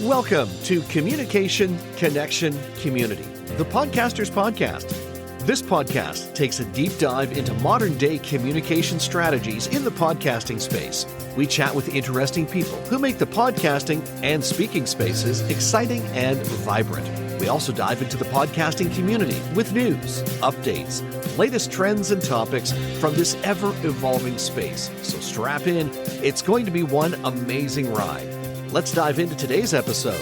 Welcome to Communication, Connection, Community, the Podcaster's Podcast. This podcast takes a deep dive into modern-day communication strategies in the podcasting space. We chat with interesting people who make the podcasting and speaking spaces exciting and vibrant. We also dive into the podcasting community with news, updates, latest trends and topics from this ever-evolving space. So strap in. It's going to be one amazing ride. Let's dive into today's episode.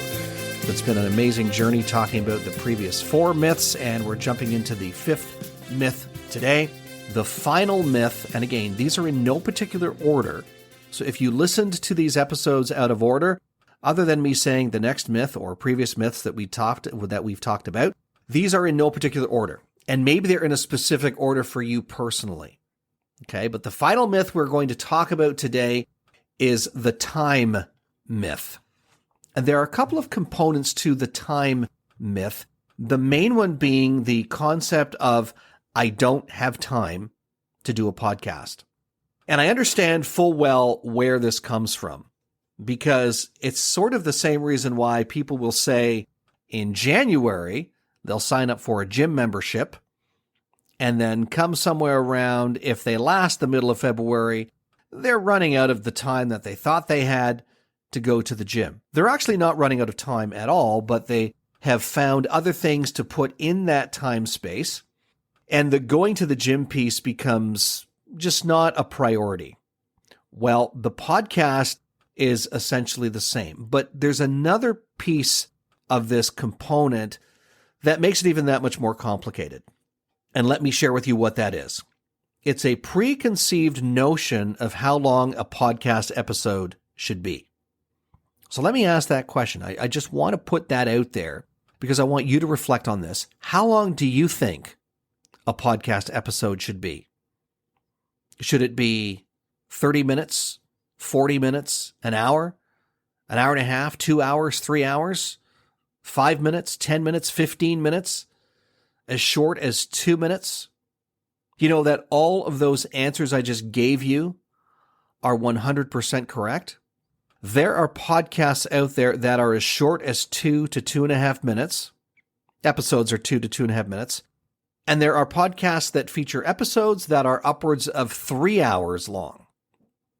It's been an amazing journey talking about the previous 4 myths, and we're jumping into the 5th myth today. The final myth, and again, these are in no particular order. So if you listened to these episodes out of order, other than me saying the next myth or previous myths that we've talked about, these are in no particular order. And maybe they're in a specific order for you personally. Okay, but the final myth we're going to talk about today is the time myth. And there are a couple of components to the time myth. The main one being the concept of, I don't have time to do a podcast. And I understand full well where this comes from, because it's sort of the same reason why people will say in January, they'll sign up for a gym membership, and then come somewhere around, if they last the middle of February, they're running out of the time that they thought they had to go to the gym. They're actually not running out of time at all, but they have found other things to put in that time space, and the going to the gym piece becomes just not a priority. Well, the podcast is essentially the same, but there's another piece of this component that makes it even that much more complicated. And let me share with you what that is. It's a preconceived notion of how long a podcast episode should be. So let me ask that question. I just want to put that out there because I want you to reflect on this. How long do you think a podcast episode should be? Should it be 30 minutes, 40 minutes, an hour and a half, 2 hours, 3 hours, 5 minutes, 10 minutes, 15 minutes, as short as 2 minutes? You know that all of those answers I just gave you are 100% correct. There are podcasts out there that are as short as 2 to 2.5 minutes. Episodes are 2 to 2.5 minutes. And there are podcasts that feature episodes that are upwards of 3 hours long.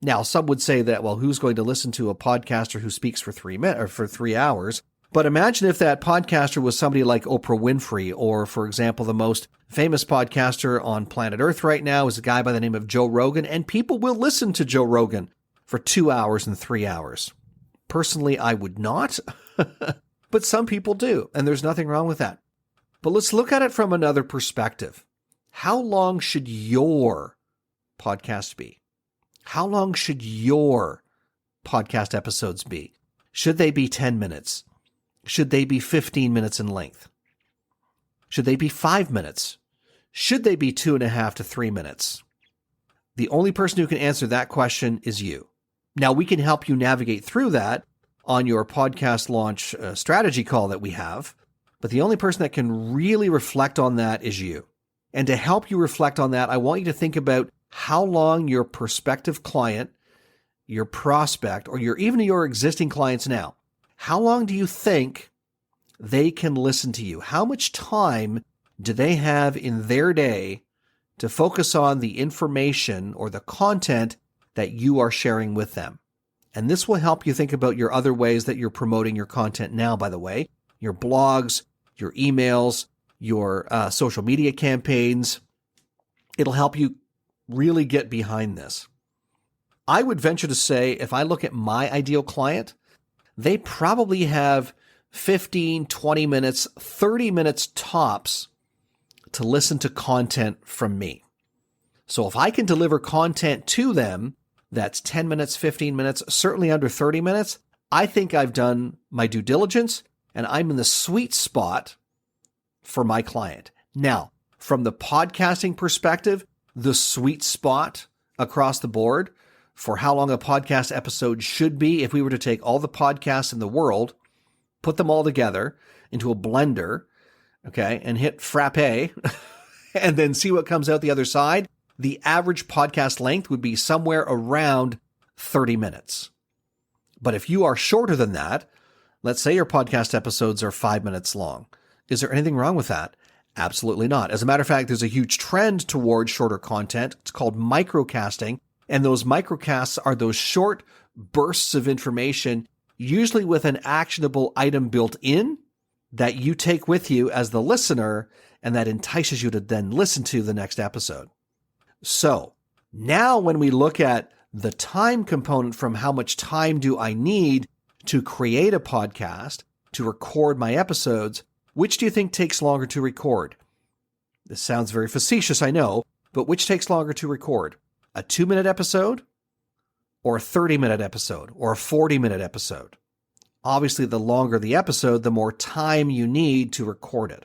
Now, some would say that, well, who's going to listen to a podcaster who speaks for 3 hours? But imagine if that podcaster was somebody like Oprah Winfrey, or, for example, the most famous podcaster on planet Earth right now is a guy by the name of Joe Rogan, and people will listen to Joe Rogan for 2 hours and 3 hours. Personally, I would not, but some people do, and there's nothing wrong with that. But let's look at it from another perspective. How long should your podcast be? How long should your podcast episodes be? Should they be 10 minutes? Should they be 15 minutes in length? Should they be 5 minutes? Should they be 2.5 to 3 minutes? The only person who can answer that question is you. Now, we can help you navigate through that on your podcast launch strategy call that we have, but the only person that can really reflect on that is you. And to help you reflect on that, I want you to think about how long your prospective client, your prospect, or even your existing clients now, how long do you think they can listen to you? How much time do they have in their day to focus on the information or the content that you are sharing with them? And this will help you think about your other ways that you're promoting your content now, by the way, your blogs, your emails, your social media campaigns. It'll help you really get behind this. I would venture to say, if I look at my ideal client, they probably have 15, 20 minutes, 30 minutes tops to listen to content from me. So if I can deliver content to them that's 10 minutes, 15 minutes, certainly under 30 minutes, I think I've done my due diligence and I'm in the sweet spot for my client. Now, from the podcasting perspective, the sweet spot across the board for how long a podcast episode should be, if we were to take all the podcasts in the world, put them all together into a blender, okay, and hit frappe, and then see what comes out the other side, the average podcast length would be somewhere around 30 minutes. But if you are shorter than that, Let's say your podcast episodes are 5 minutes long. Is there anything wrong with that? Absolutely not. As a matter of fact, there's a huge trend towards shorter content. It's called microcasting. And those microcasts are those short bursts of information, usually with an actionable item built in that you take with you as the listener, and that entices you to then listen to the next episode. So now when we look at the time component from how much time do I need to create a podcast, to record my episodes, which do you think takes longer to record? This sounds very facetious, I know, but which takes longer to record? A 2-minute episode or a 30-minute episode or a 40-minute episode? Obviously, the longer the episode, the more time you need to record it.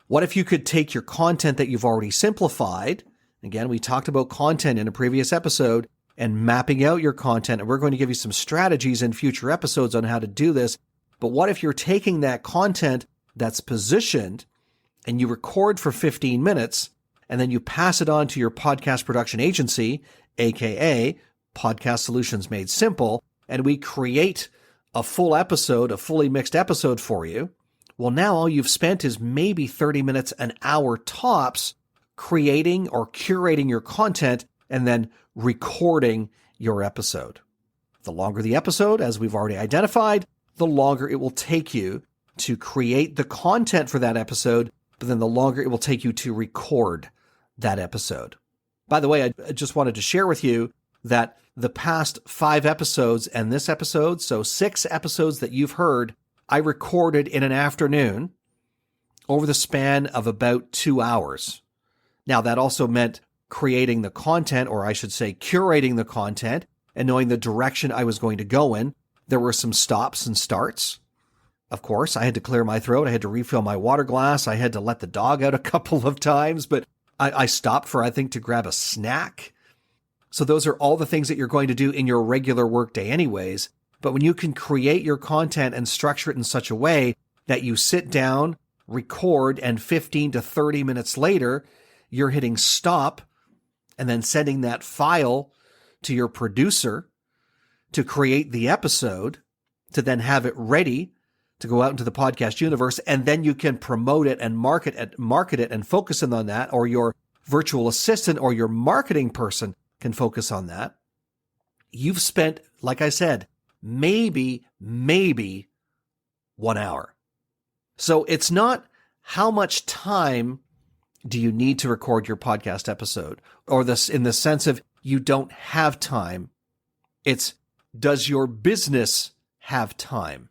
What if you could take your content that you've already simplified? Again, we talked about content in a previous episode and mapping out your content, and we're going to give you some strategies in future episodes on how to do this. But what if you're taking that content that's positioned and you record for 15 minutes and then you pass it on to your podcast production agency, aka Podcast Solutions Made Simple, and we create a full episode, a fully mixed episode for you? Well, now all you've spent is maybe 30 minutes, an hour tops, creating or curating your content and then recording your episode. The longer the episode, as we've already identified, the longer it will take you to create the content for that episode, but then the longer it will take you to record that episode. By the way, I just wanted to share with you that the past 5 episodes and this episode, so 6 episodes that you've heard, I recorded in an afternoon over the span of about 2 hours. Now, that also meant creating the content, or I should say curating the content, and knowing the direction I was going to go in. There were some stops and starts. Of course, I had to clear my throat. I had to refill my water glass. I had to let the dog out a couple of times, but I stopped for, I think, to grab a snack. So those are all the things that you're going to do in your regular workday anyways. But when you can create your content and structure it in such a way that you sit down, record, and 15 to 30 minutes later, you're hitting stop and then sending that file to your producer to create the episode, to then have it ready to go out into the podcast universe, and then you can promote it and market it and focus in on that, or your virtual assistant or your marketing person can focus on that. You've spent, like I said, maybe 1 hour. So it's not how much time do you need to record your podcast episode, or this in the sense of you don't have time. It's, does your business have time?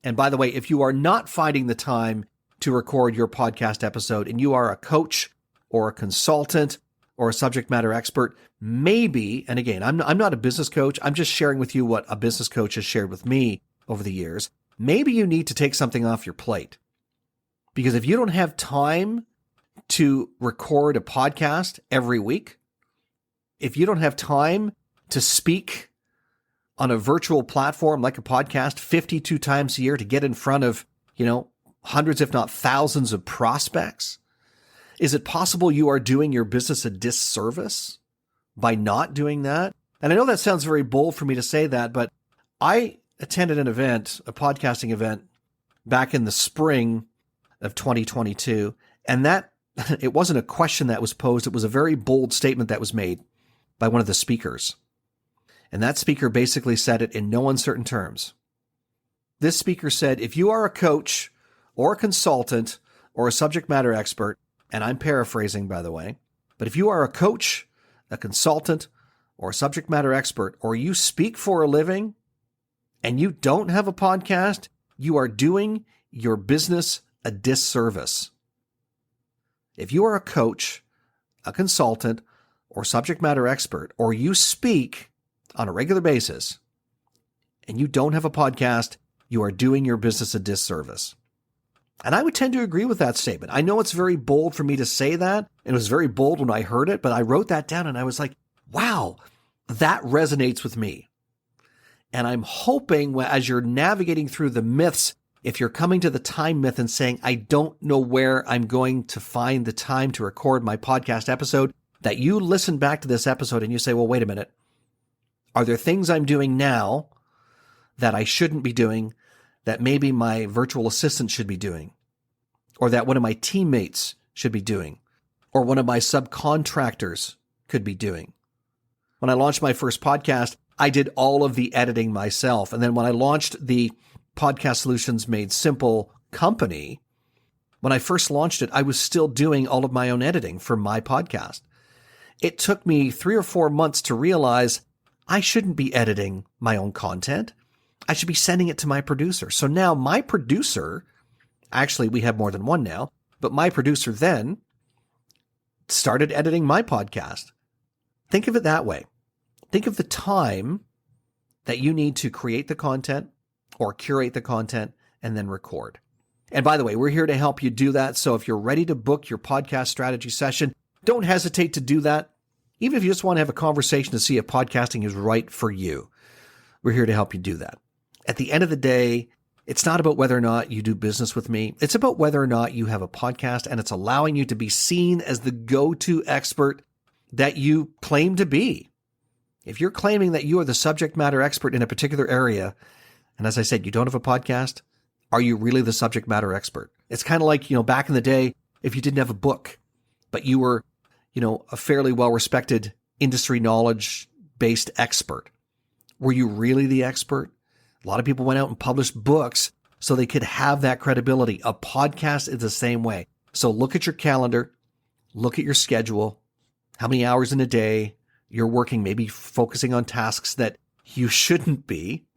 And by the way, if you are not finding the time to record your podcast episode and you are a coach or a consultant or a subject matter expert, maybe, and again, I'm not a business coach, I'm just sharing with you what a business coach has shared with me over the years, maybe you need to take something off your plate. Because if you don't have time to record a podcast every week, if you don't have time to speak on a virtual platform like a podcast 52 times a year to get in front of, hundreds, if not thousands of prospects, is it possible you are doing your business a disservice by not doing that? And I know that sounds very bold for me to say that, but I attended an event, a podcasting event, back in the spring of 2022, and that it wasn't a question that was posed. It was a very bold statement that was made by one of the speakers. And that speaker basically said it in no uncertain terms. This speaker said, if you are a coach or a consultant or a subject matter expert, and I'm paraphrasing, by the way, but if you are a coach, a consultant, or a subject matter expert, or you speak for a living and you don't have a podcast, you are doing your business a disservice. If you are a coach, a consultant, or subject matter expert, or you speak on a regular basis and you don't have a podcast, you are doing your business a disservice. And I would tend to agree with that statement. I know it's very bold for me to say that, and it was very bold when I heard it, but I wrote that down and I was like, wow, that resonates with me. And I'm hoping as you're navigating through the myths, if you're coming to the time myth and saying, I don't know where I'm going to find the time to record my podcast episode, that you listen back to this episode and you say, well, wait a minute. Are there things I'm doing now that I shouldn't be doing that maybe my virtual assistant should be doing, or that one of my teammates should be doing, or one of my subcontractors could be doing. When I launched my first podcast, I did all of the editing myself. And then when I launched the Podcast Solutions Made Simple company, when I first launched it, I was still doing all of my own editing for my podcast. It took me 3 or 4 months to realize I shouldn't be editing my own content. I should be sending it to my producer. So now my producer, actually we have more than one now, but my producer then started editing my podcast. Think of it that way. Think of the time that you need to create the content or curate the content and then record. And by the way, we're here to help you do that. So if you're ready to book your podcast strategy session, don't hesitate to do that. Even if you just want to have a conversation to see if podcasting is right for you, we're here to help you do that. At the end of the day, it's not about whether or not you do business with me. It's about whether or not you have a podcast and it's allowing you to be seen as the go-to expert that you claim to be. If you're claiming that you are the subject matter expert in a particular area, and as I said, you don't have a podcast, are you really the subject matter expert? It's kind of like, back in the day, if you didn't have a book, but you were, a fairly well-respected industry knowledge-based expert. Were you really the expert? A lot of people went out and published books so they could have that credibility. A podcast is the same way. So look at your calendar, look at your schedule, how many hours in a day you're working, maybe focusing on tasks that you shouldn't be.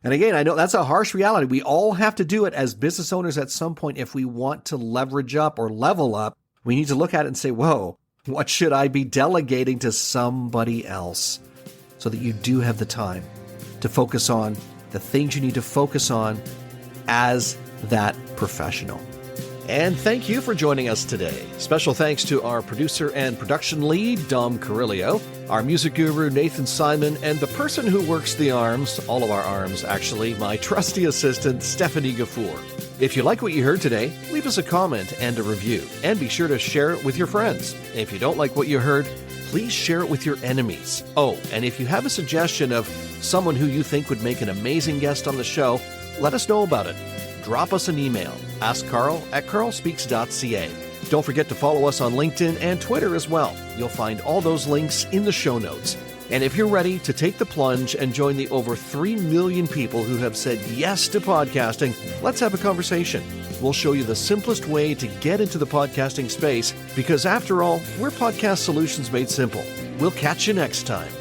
And again, I know that's a harsh reality. We all have to do it as business owners at some point. If we want to leverage up or level up, we need to look at it and say, whoa, what should I be delegating to somebody else so that you do have the time to focus on the things you need to focus on as that professional. And thank you for joining us today. Special thanks to our producer and production lead, Dom Carrillo, our music guru, Nathan Simon, and the person who works the arms, all of our arms actually, my trusty assistant, Stephanie Gafour. If you like what you heard today, leave us a comment and a review, and be sure to share it with your friends. If you don't like what you heard, please share it with your enemies. Oh, and if you have a suggestion of someone who you think would make an amazing guest on the show, let us know about it. Drop us an email, askcarl@carlspeaks.ca. Don't forget to follow us on LinkedIn and Twitter as well. You'll find all those links in the show notes. And if you're ready to take the plunge and join the over 3 million people who have said yes to podcasting, let's have a conversation. We'll show you the simplest way to get into the podcasting space because after all, we're Podcast Solutions Made Simple. We'll catch you next time.